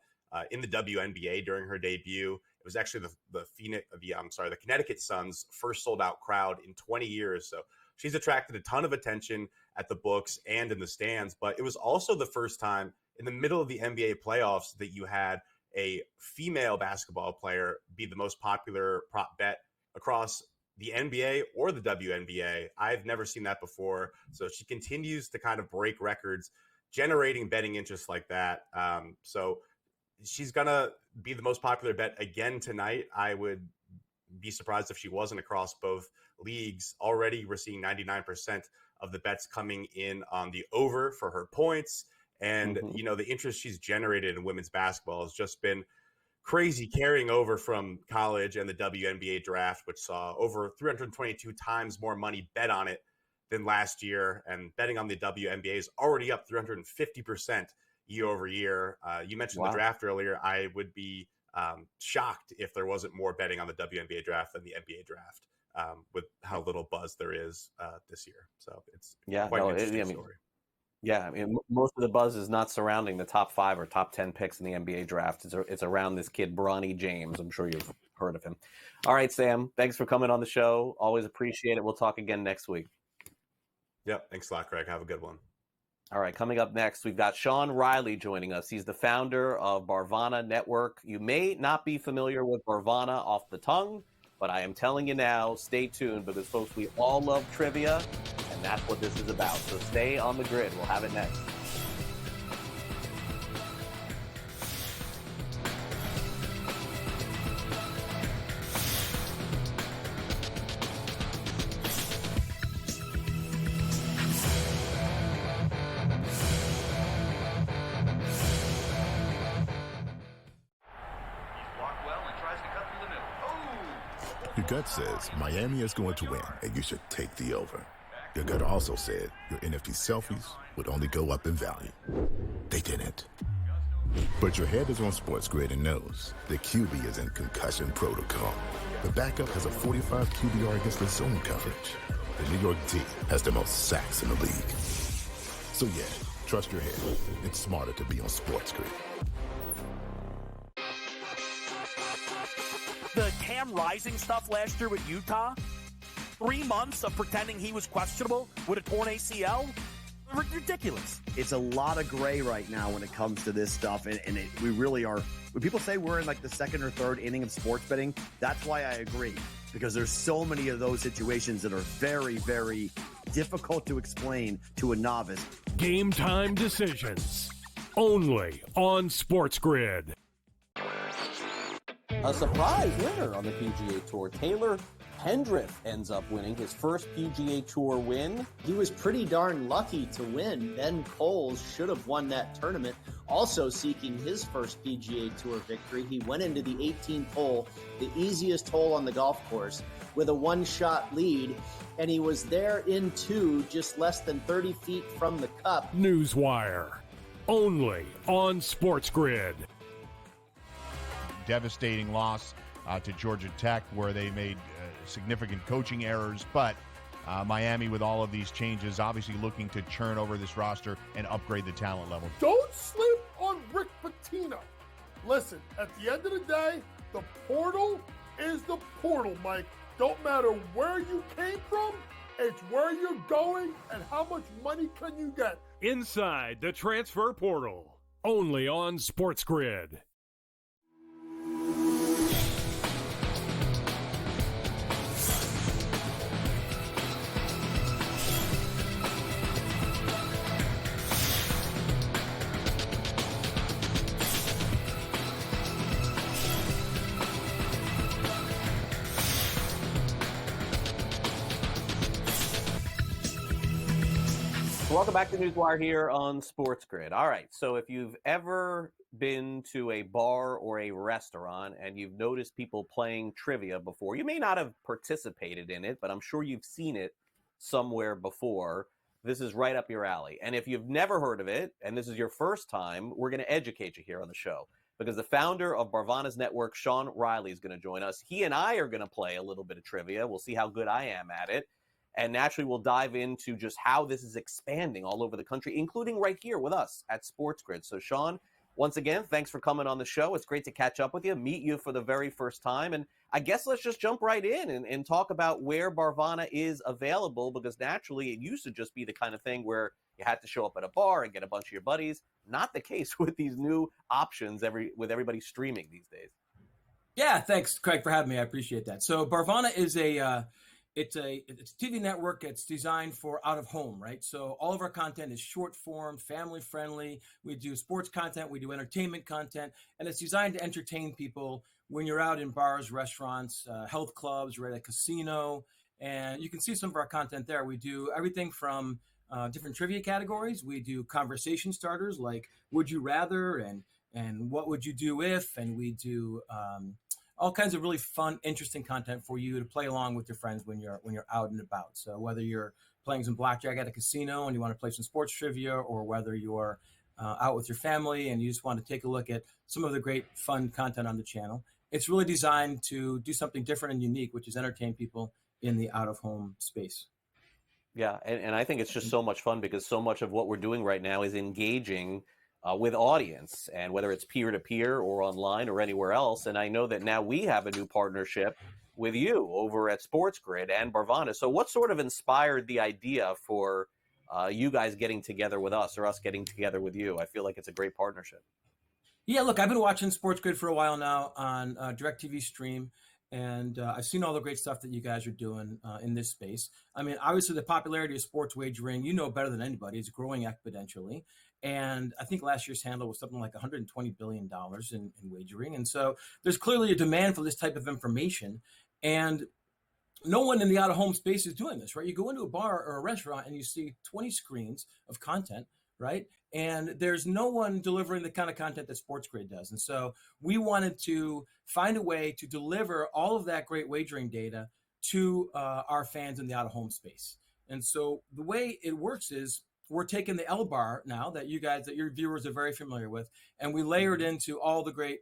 in the WNBA during her debut. It was actually the Connecticut Sun's first sold out crowd in 20 years. So she's attracted a ton of attention at the books and in the stands, but it was also the first time in the middle of the NBA playoffs that you had a female basketball player be the most popular prop bet across the NBA or the WNBA. I've never seen that before. So she continues to kind of break records, generating betting interest like that. So she's going to be the most popular bet again tonight. I would be surprised if she wasn't across both leagues. Already we're seeing 99% of the bets coming in on the over for her points. And, you know, the interest she's generated in women's basketball has just been crazy, carrying over from college and the WNBA draft, which saw over 322 times more money bet on it than last year. And betting on the WNBA is already up 350% year over year. You mentioned the draft earlier. I would be shocked if there wasn't more betting on the WNBA draft than the NBA draft, with how little buzz there is this year. So it's quite an interesting story. Yeah, I mean, most of the buzz is not surrounding the top 5 or top 10 picks in the NBA draft. It's around this kid, Bronny James. I'm sure you've heard of him. All right, Sam, thanks for coming on the show. Always appreciate it. We'll talk again next week. Yep, thanks a lot, Craig. Have a good one. All right, coming up next, we've got Sean Riley joining us. He's the founder of Barvanna Network. You may not be familiar with Barvanna off the tongue, but I am telling you now, stay tuned because, folks, we all love trivia, and that's what this is about. So stay on the grid. We'll have it next. Your gut says Miami is going to win, and you should take the over. Your gut also said your NFT selfies would only go up in value. They didn't. But your head is on SportsGrid and knows the QB is in concussion protocol. The backup has a 45 QBR against the zone coverage. The New York D has the most sacks in the league. So yeah, trust your head. It's smarter to be on SportsGrid. The Cam Rising stuff last year with Utah, 3 months of pretending he was questionable with a torn ACL, ridiculous. It's a lot of gray right now when it comes to this stuff, and we really are. When people say we're in like the second or third inning of sports betting, that's why I agree, because there's so many of those situations that are very, very difficult to explain to a novice. Game time decisions, only on SportsGrid. A surprise winner on the PGA Tour. Taylor Pendrith ends up winning his first PGA Tour win. He was pretty darn lucky to win. Ben Coles should have won that tournament. Also seeking his first PGA Tour victory, he went into the 18th hole, the easiest hole on the golf course, with a one-shot lead, and he was there in 2, just less than 30 feet from the cup. NewsWire, only on SportsGrid. Devastating loss to Georgia Tech, where they made significant coaching errors, but Miami, with all of these changes, obviously looking to churn over this roster and upgrade the talent level. Don't sleep on Rick Pitino. Listen, at the end of the day, the portal is the portal, Mike. Don't matter where you came from, it's where you're going and how much money can you get. Inside the transfer portal, only on SportsGrid. Welcome back to NewsWire here on SportsGrid. All right, so if you've ever been to a bar or a restaurant and you've noticed people playing trivia before, you may not have participated in it, but I'm sure you've seen it somewhere before. This is right up your alley. And if you've never heard of it, and this is your first time, we're going to educate you here on the show, because the founder of Barvanna's Network, Sean Riley, is going to join us. He and I are going to play a little bit of trivia. We'll see how good I am at it. And naturally, we'll dive into just how this is expanding all over the country, including right here with us at SportsGrid. So, Sean, Once again, thanks for coming on the show. It's great to catch up with you, meet you for the very first time. And I guess let's just jump right in and talk about where Barvanna is available, because naturally it used to just be the kind of thing where you had to show up at a bar and get a bunch of your buddies. Not the case with these new options with everybody streaming these days. Yeah, thanks, Craig, for having me. I appreciate that. So Barvanna is it's a TV network that's designed for out of home, right? So all of our content is short form, family friendly. We do sports content, we do entertainment content, and it's designed to entertain people when you're out in bars, restaurants, health clubs, we're at a casino, and you can see some of our content there. We do everything from different trivia categories. We do conversation starters like Would You Rather and What Would You Do If, and we do all kinds of really fun, interesting content for you to play along with your friends when you're out and about. So whether you're playing some blackjack at a casino and you want to play some sports trivia, or whether you're out with your family and you just want to take a look at some of the great fun content on the channel, it's really designed to do something different and unique, which is entertain people in the out-of-home space. Yeah, and I think it's just so much fun because so much of what we're doing right now is engaging with audience, and whether it's peer-to-peer or online or anywhere else. And I know that now we have a new partnership with you over at SportsGrid and Barvanna. So what sort of inspired the idea for you guys getting together with us, or us getting together with you? I feel like it's a great partnership. Yeah, look, I've been watching SportsGrid for a while now on DirecTV Stream, and I've seen all the great stuff that you guys are doing in this space. I mean, obviously the popularity of sports wagering, you know better than anybody, is growing exponentially. And I think last year's handle was something like $120 billion in wagering. And so there's clearly a demand for this type of information. And no one in the out-of-home space is doing this, right? You go into a bar or a restaurant and you see 20 screens of content, right? And there's no one delivering the kind of content that SportsGrid does. And so we wanted to find a way to deliver all of that great wagering data to our fans in the out-of-home space. And so the way it works is we're taking the L bar now that your viewers are very familiar with, and we layered into all the great,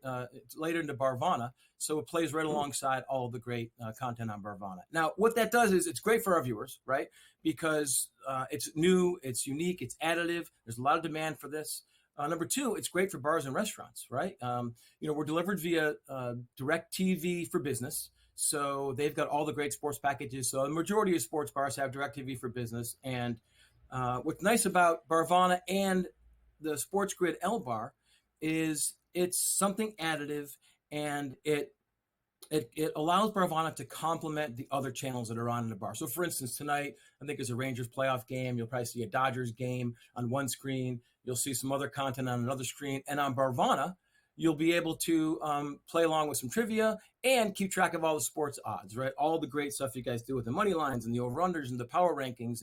later into Barvanna, so it plays right alongside all of the great content on Barvanna. Now, what that does is it's great for our viewers, right? Because it's new, it's unique, it's additive. There's a lot of demand for this. Number two, it's great for bars and restaurants, right? We're delivered via DirecTV for Business. So they've got all the great sports packages. So the majority of sports bars have DirecTV for Business. And what's nice about Barvanna and the SportsGrid L bar is it's something additive, and it allows Barvanna to complement the other channels that are on in the bar. So for instance, tonight, I think there's a Rangers playoff game. You'll probably see a Dodgers game on one screen. You'll see some other content on another screen. And on Barvanna, you'll be able to play along with some trivia and keep track of all the sports odds, right? All the great stuff you guys do with the money lines and the over-unders and the power rankings.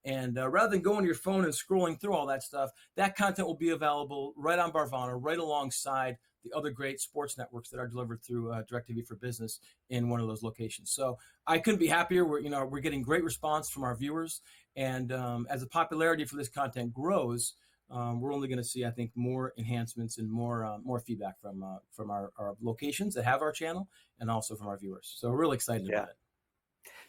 And rather than going to your phone and scrolling through all that stuff, that content will be available right on Barvanna, right alongside the other great sports networks that are delivered through DirecTV for Business in one of those locations. So I couldn't be happier. We're getting great response from our viewers, and as the popularity for this content grows, we're only going to see, I think, more enhancements and more feedback from our locations that have our channel, and also from our viewers. So we're really excited about it.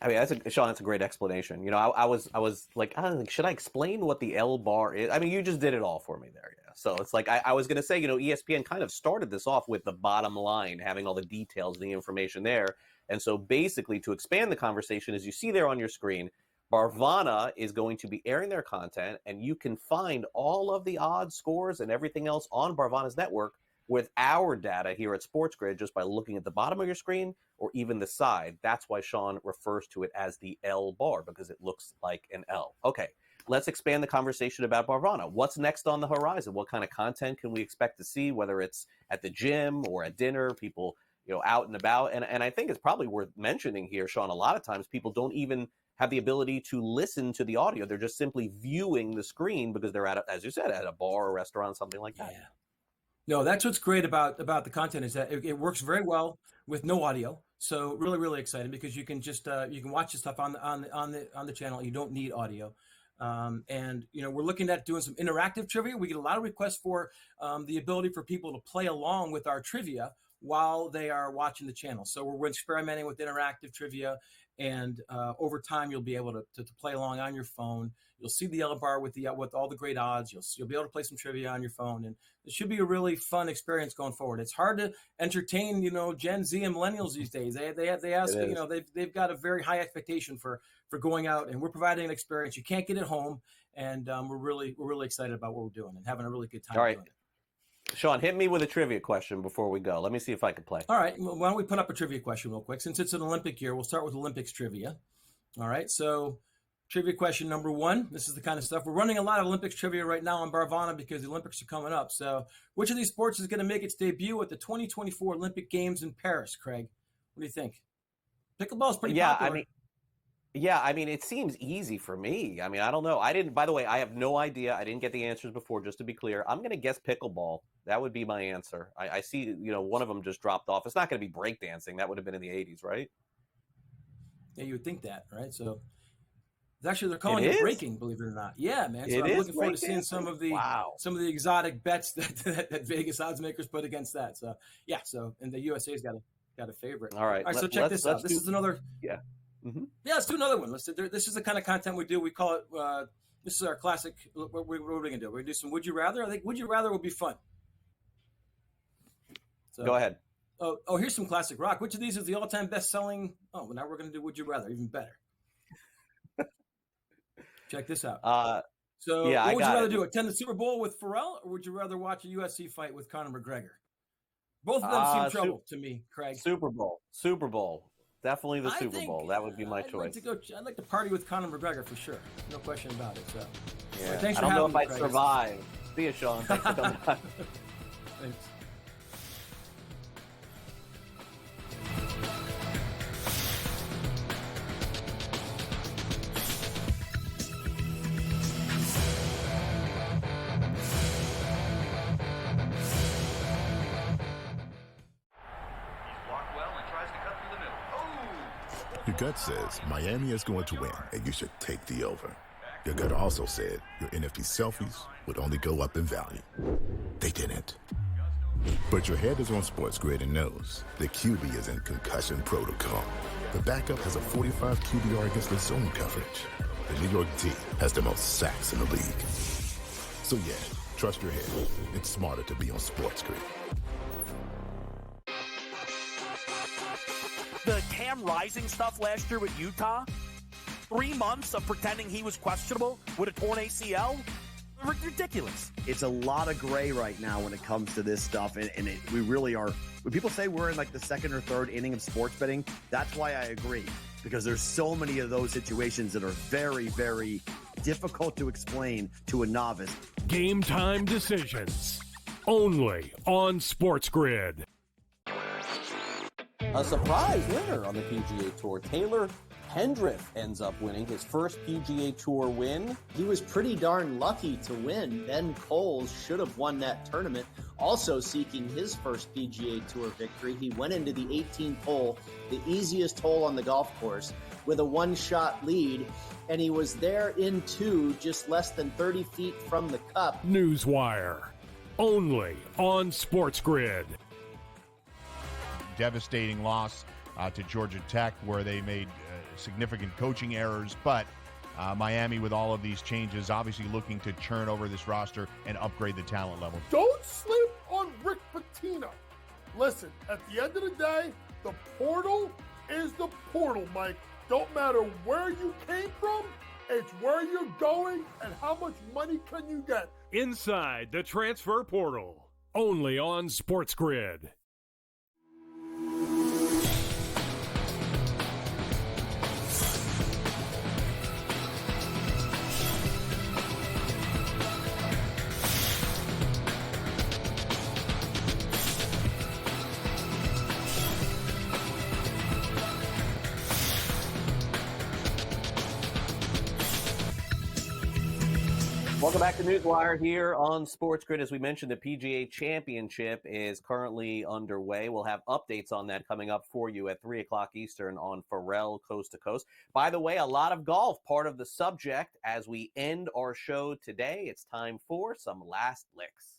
I mean, Sean, that's a great explanation. I was like, should I explain what the L bar is? I mean, you just did it all for me there. Yeah. So it's like, I was going to say, ESPN kind of started this off with the bottom line, having all the details, the information there. And so basically, to expand the conversation, as you see there on your screen, Barvanna is going to be airing their content, and you can find all of the odds, scores, and everything else on Barvanna's network with our data here at SportsGrid just by looking at the bottom of your screen or even the side. That's why Sean refers to it as the L bar, because it looks like an L. Okay, let's expand the conversation about Barvanna. What's next on the horizon? What kind of content can we expect to see, whether it's at the gym or at dinner, people out and about? And I think it's probably worth mentioning here, Sean, a lot of times people don't even have the ability to listen to the audio. They're just simply viewing the screen because they're at, as you said, at a bar or restaurant, something like that. Yeah. No, that's what's great about the content is that it works very well with no audio. So really, really exciting because you can just you can watch the stuff on the channel. You don't need audio. And we're looking at doing some interactive trivia. We get a lot of requests for the ability for people to play along with our trivia while they are watching the channel. So we're experimenting with interactive trivia, and over time you'll be able to play along on your phone. You'll see the yellow bar with all the great odds. You'll be able to play some trivia on your phone, and it should be a really fun experience going forward. It's hard to entertain, Gen Z and millennials these days. They ask, they've got a very high expectation for going out, and we're providing an experience you can't get at home. And we're really excited about what we're doing and having a really good time doing it. Sean, hit me with a trivia question before we go. Let me see if I can play. All right. Well, why don't we put up a trivia question real quick? Since it's an Olympic year, we'll start with Olympics trivia. All right. So trivia question number 1. This is the kind of stuff. We're running a lot of Olympics trivia right now on Barvanna because the Olympics are coming up. So which of these sports is going to make its debut at the 2024 Olympic Games in Paris, Craig? What do you think? Pickleball is pretty popular. I mean, it seems easy for me. I mean, I don't know. By the way, I have no idea. I didn't get the answers before, just to be clear. I'm going to guess pickleball. That would be my answer. I see, one of them just dropped off. It's not going to be breakdancing. That would have been in the 80s, right? Yeah, you would think that, right? So actually they're calling it breaking, believe it or not. Yeah, man. So I'm looking forward to seeing some of the exotic bets that Vegas odds makers put against that. So yeah, and the USA's got a favorite. All right. So check this out. This is another. Yeah. Mm-hmm. Yeah, let's do another one. This is the kind of content we do. We call it. This is our classic. What are we going to do? We're going to do some Would You Rather. I think Would You Rather will be fun. So, go ahead. Oh, here's some classic rock. Which of these is the all-time best-selling? Oh, well, now we're going to do Would You Rather, even better. Check this out. What would you rather do? Attend the Super Bowl with Pharrell, or would you rather watch a UFC fight with Conor McGregor? Both of them seem trouble to me, Craig. Super Bowl. Definitely the Super Bowl. That would be my choice. I'd like to party with Conor McGregor for sure. No question about it. So, yeah. Thanks for having me. I don't know if Craig. I'd survive. See you, Sean. Thanks for coming by. Thanks. Your gut says Miami is going to win, and you should take the over. Your gut also said your NFT selfies would only go up in value. They didn't. But your head is on SportsGrid and knows the QB is in concussion protocol. The backup has a 45 QBR against the zone coverage. The New York D has the most sacks in the league. So yeah, trust your head. It's smarter to be on SportsGrid. The Cam Rising stuff last year with Utah, 3 months of pretending he was questionable with a torn ACL, ridiculous. It's a lot of gray right now when it comes to this stuff, and we really are. When people say we're in like the second or third inning of sports betting, that's why I agree, because there's so many of those situations that are very, very difficult to explain to a novice. Game time decisions, only on SportsGrid. A surprise winner on the PGA Tour. Taylor Pendrith ends up winning his first PGA Tour win. He was pretty darn lucky to win. Ben Coles should have won that tournament. Also seeking his first PGA Tour victory, he went into the 18th hole, the easiest hole on the golf course, with a one-shot lead, and he was there in 2, just less than 30 feet from the cup. NewsWire, only on SportsGrid. Devastating loss to Georgia Tech, where they made significant coaching errors, but Miami, with all of these changes, obviously looking to churn over this roster and upgrade the talent level. Don't sleep on Rick Pitino. Listen, at the end of the day, the portal is the portal, Mike. Don't matter where you came from, it's where you're going and how much money can you get. Inside the transfer portal, only on SportsGrid. Welcome back to NewsWire here on SportsGrid. As we mentioned, the PGA Championship is currently underway. We'll have updates on that coming up for you at 3 o'clock Eastern on Pharrell Coast to Coast. By the way, a lot of golf, part of the subject as we end our show today. It's time for some last licks.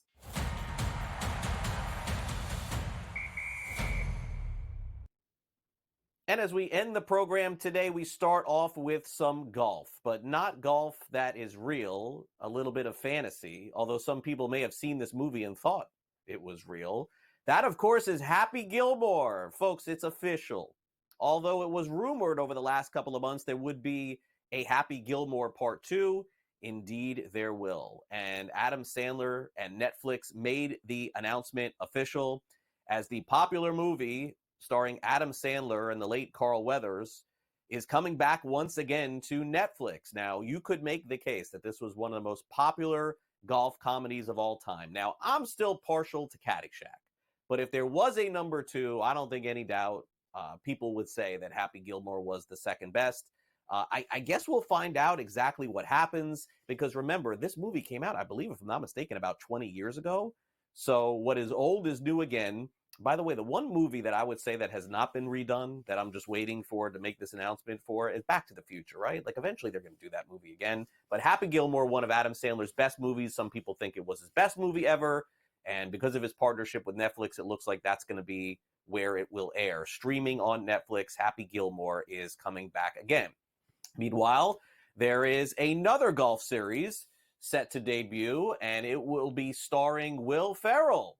And as we end the program today, we start off with some golf, but not golf that is real, a little bit of fantasy, although some people may have seen this movie and thought it was real. That, of course, is Happy Gilmore. Folks, it's official. Although it was rumored over the last couple of months there would be a Happy Gilmore Part 2, indeed there will. And Adam Sandler and Netflix made the announcement official as the popular movie starring Adam Sandler and the late Carl Weathers is coming back once again to Netflix. Now, you could make the case that this was one of the most popular golf comedies of all time. Now, I'm still partial to Caddyshack, but if there was a number 2, I don't think any doubt people would say that Happy Gilmore was the second best. I guess we'll find out exactly what happens, because remember, this movie came out, I believe, if I'm not mistaken, about 20 years ago. So what is old is new again. By the way, the one movie that I would say that has not been redone, that I'm just waiting for to make this announcement for, is Back to the Future, right? Like, eventually they're going to do that movie again. But Happy Gilmore, one of Adam Sandler's best movies. Some people think it was his best movie ever. And because of his partnership with Netflix, it looks like that's going to be where it will air. Streaming on Netflix, Happy Gilmore is coming back again. Meanwhile, there is another golf series set to debut, and it will be starring Will Ferrell.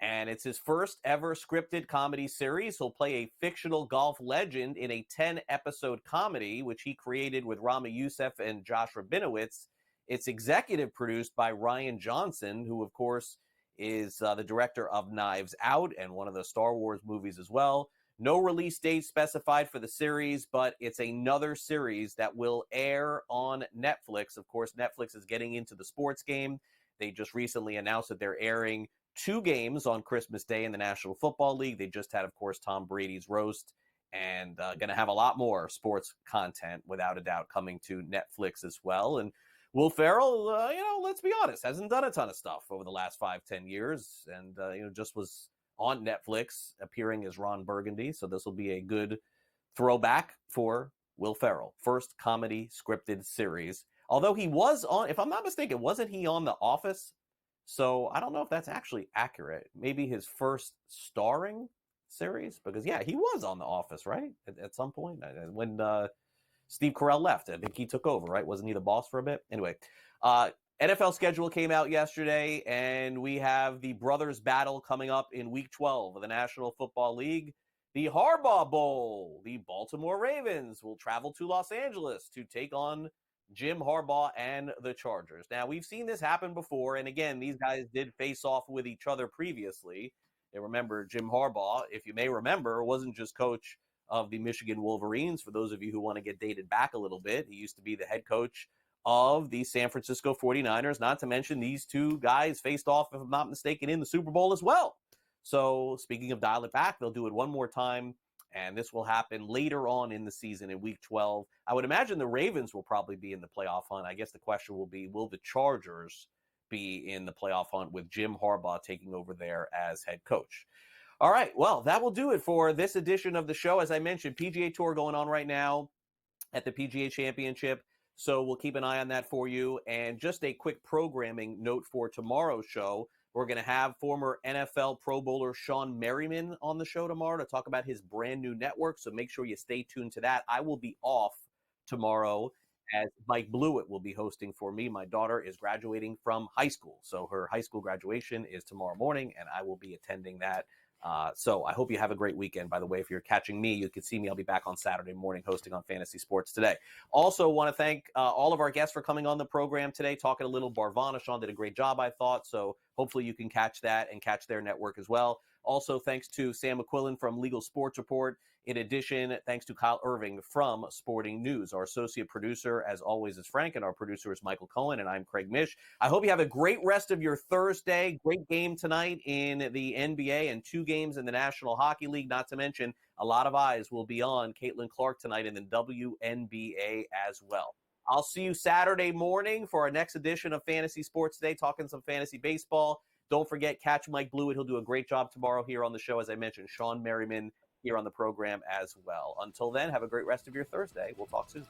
And it's his first ever scripted comedy series. He'll play a fictional golf legend in a 10-episode comedy, which he created with Rama Youssef and Josh Rabinowitz. It's executive produced by Ryan Johnson, who, of course, is the director of Knives Out and one of the Star Wars movies as well. No release date specified for the series, but it's another series that will air on Netflix. Of course, Netflix is getting into the sports game. They just recently announced that they're airing 2 games on Christmas Day in the National Football League. They just had, of course, Tom Brady's roast, and going to have a lot more sports content, without a doubt, coming to Netflix as well. And Will Ferrell, let's be honest, hasn't done a ton of stuff over the last 5-10 years, and just was on Netflix appearing as Ron Burgundy. So this will be a good throwback for Will Ferrell. First comedy scripted series. Although he was on, if I'm not mistaken, wasn't he on The Office? So I don't know if that's actually accurate. Maybe his first starring series, because yeah, he was on The Office, right? At some point when Steve Carell left, I think he took over, right? Wasn't he the boss for a bit? Anyway, NFL schedule came out yesterday, and we have the brothers battle coming up in Week 12 of the National Football League. The Harbaugh Bowl. The Baltimore Ravens will travel to Los Angeles to take on Jim Harbaugh and the Chargers. Now, we've seen this happen before, and again, these guys did face off with each other previously. And remember, Jim Harbaugh, if you may remember, wasn't just coach of the Michigan Wolverines. For those of you who want to get dated back a little bit, he used to be the head coach of the San Francisco 49ers, not to mention these 2 guys faced off, if I'm not mistaken, in the Super Bowl as well. So speaking of dial it back, they'll do it one more time, and this will happen later on in the season in Week 12. I would imagine the Ravens will probably be in the playoff hunt. I guess the question will be, will the Chargers be in the playoff hunt with Jim Harbaugh taking over there as head coach? All right, well, that will do it for this edition of the show. As I mentioned, PGA Tour going on right now at the PGA Championship. So we'll keep an eye on that for you. And just a quick programming note for tomorrow's show. We're going to have former NFL Pro Bowler Sean Merriman on the show tomorrow to talk about his brand new network. So make sure you stay tuned to that. I will be off tomorrow, as Mike Blewett will be hosting for me. My daughter is graduating from high school. So her high school graduation is tomorrow morning, and I will be attending that. So I hope you have a great weekend. By the way, if you're catching me, you can see me. I'll be back on Saturday morning hosting on Fantasy Sports Today. Also want to thank all of our guests for coming on the program today, talking a little Barvanna. Sean did a great job, I thought. So hopefully you can catch that and catch their network as well. Also, thanks to Sam McQuillan from Legal Sports Report. In addition, thanks to Kyle Irving from Sporting News. Our associate producer, as always, is Frank, and our producer is Michael Cohen, and I'm Craig Mish. I hope you have a great rest of your Thursday. Great game tonight in the NBA and 2 games in the National Hockey League. Not to mention, a lot of eyes will be on Caitlin Clark tonight in the WNBA as well. I'll see you Saturday morning for our next edition of Fantasy Sports Today, talking some fantasy baseball. Don't forget, catch Mike Blewett. He'll do a great job tomorrow here on the show. As I mentioned, Sean Merriman here on the program as well. Until then, have a great rest of your Thursday. We'll talk soon.